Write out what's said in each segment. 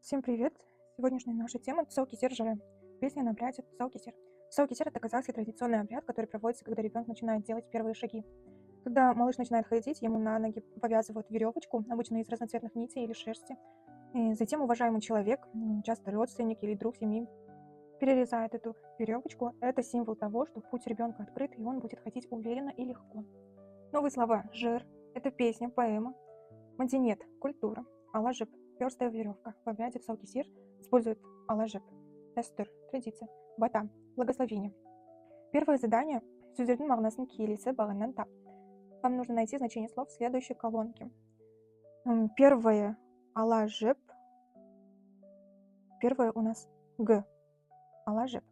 Всем привет! Сегодняшняя наша тема – тұсаукесер жыры. Песня на пляже «Тұсаукесер». Тұсаукесер – это казахский традиционный обряд, который проводится, когда ребенок начинает делать первые шаги. Когда малыш начинает ходить, ему на ноги повязывают веревочку, обычно из разноцветных нитей или шерсти. И затем уважаемый человек, часто родственник или друг семьи, перерезает эту веревочку. Это символ того, что путь ребенка открыт, и он будет ходить уверенно и легко. Новые слова: жир – это песня, поэма; мадинет – культура; алажып – перстая веревка. В обряде тұсаукесер используют алажып – дәстүр, традиция; бата – благословение. Первое задание – сөздердің мағынасын келесі бағаннан тап. Вам нужно найти значение слов в следующей колонке. Первое – алажып. Первое у нас г. Алажып.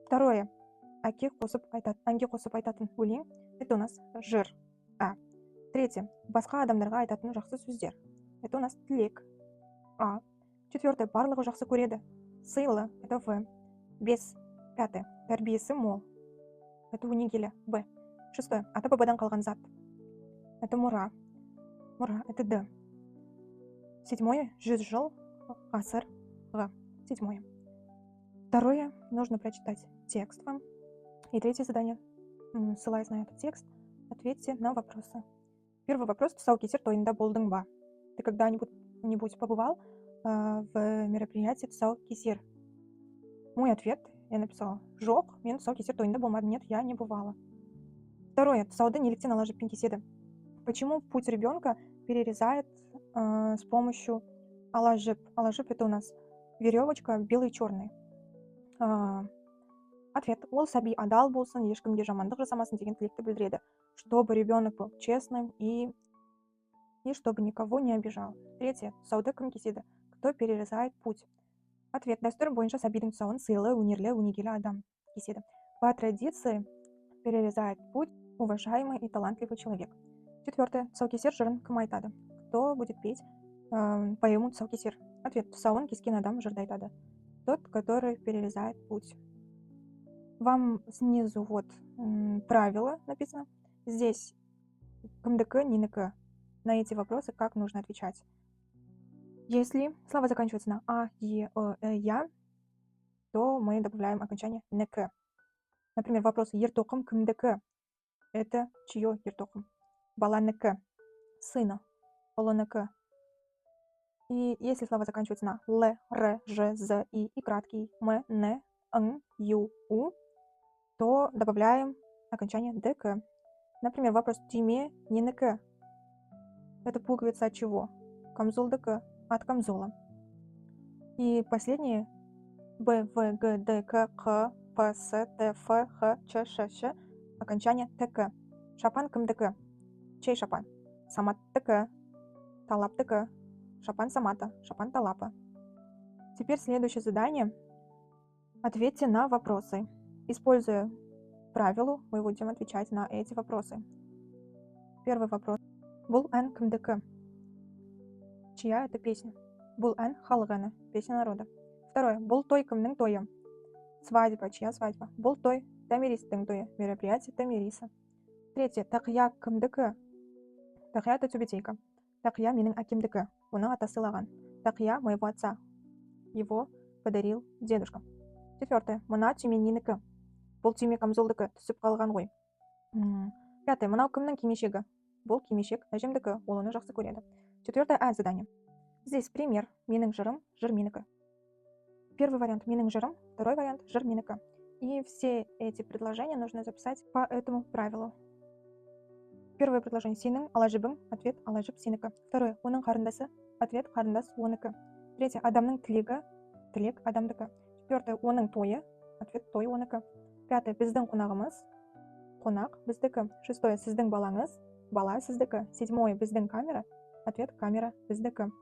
Второе – әке қосып айтатын өлең. Это у нас жыр. А. Третье – басқа адамдарға айтатын жақсы сөздер. Это у нас тілек. А. Четвертое – барлығы жақсы көреді. Сыйлы. Это В. Бес. Пятое – тәрбиесі мол. Это өнегелі. Б. Шестое – ата-бабадан қалған зат. Это мұра. Мұра. Это Д. Седьмое – 100 жыл. Ғасыр. Г. Седьмое. Второе – нужно прочитать текст вам. И третье задание, ссылаясь на этот текст, ответьте на вопросы. Первый вопрос: тұсаукесер тойында болдың ба? Ты когда-нибудь побывал в мероприятии тұсаукесер? Мой ответ, я написала: жоқ, мен тұсаукесер тойында болмадым. Нет, я не бывала. Второе: тұсауды неліктен алажыппен кеседі? Почему путь ребенка перерезает с помощью алажып? Алажып — это у нас веревочка белый и черный. Ответ: ол сәби адал болсын, ешкімге жамандық жасамасын деген тілекті білдіреді, чтобы ребенок был честным и чтобы никого не обижал. Третье: тұсауды кім кеседі? Кто перерезает путь? Ответ: дәстүр бойынша сәбидің тұсауын сыйлы, өнерлі, өнегелі адам кеседі. По традиции перерезает путь уважаемый и талантливый человек. Четвертое: тұсаукесер жырын кім айтады? Кто будет петь поэму тұсаукесер? Ответ: тұсауын кескен адам жырды айтады. Тот, который перерезает путь. Вам снизу вот правило написано. Здесь кімдікі, ненікі. На эти вопросы как нужно отвечать. Если слова заканчиваются на а, е, я, то мы добавляем окончание нікі. Например, вопрос: ертоқым кімдікі? Это чье ертоқым? Баланікі, сына, ұлынікі. И если слова заканчиваются на л, р, ж, з, и краткий м, н, н, ю, у, то добавляем окончание дк. Например, вопрос: тиме ненікі? Это пуговица от чего? Камзолдыкі, от камзола. И последние б, в, г, д, к, қ, п, с, т, ф, х, ч, ш, щ, окончание тк. Шапан кімдікі? Чей шапан? Саматтікі, талаптікі. Шапан самата, шапан талапа. Теперь следующее задание. Ответьте на вопросы. Используя правило, мы будем отвечать на эти вопросы. Первый вопрос. Бұл ән кімдікі? Чья это песня? Бұл ән халық әні, песня народа. Второе. Бұл той кімнің тойы? Свадьба, чья свадьба? Бұл той томиристің тойы, мероприятие томириса. Третье. Тақия кімдікі? Тақия — это тюбетейка. Тақия менің әкемдікі, оны ата сыйлаған. Тақия моего отца, его подарил дедушка. Четвертое. Мына түйме ненікі? Бұл түйме камзолдікі, түсіп қалған ғой. Пятое. Мынау кімнің кимешегі? Бұл кимешек әжемдікі, ол оны жақсы көреді. Четвертое А задание. Здесь пример: менің жырым, жыр менікі. Первый вариант — менің жырым, второй вариант — жыр менікі. И все эти предложения нужно записать по этому правилу. Первое предложение: сенің алажыбың, ответ: алажып сенікі. Второе: оның қарындасы, ответ: қарындас оныкі. Третье: адамның тілегі, тілек адамдікі. Четвертое: оның тойы, ответ: той оныкі. Пятое: біздің қонағымыз, қонақ біздікі. Шестое: сіздің балаңыз, бала сіздікі. Седьмое: біздің камера, ответ: камера біздікі.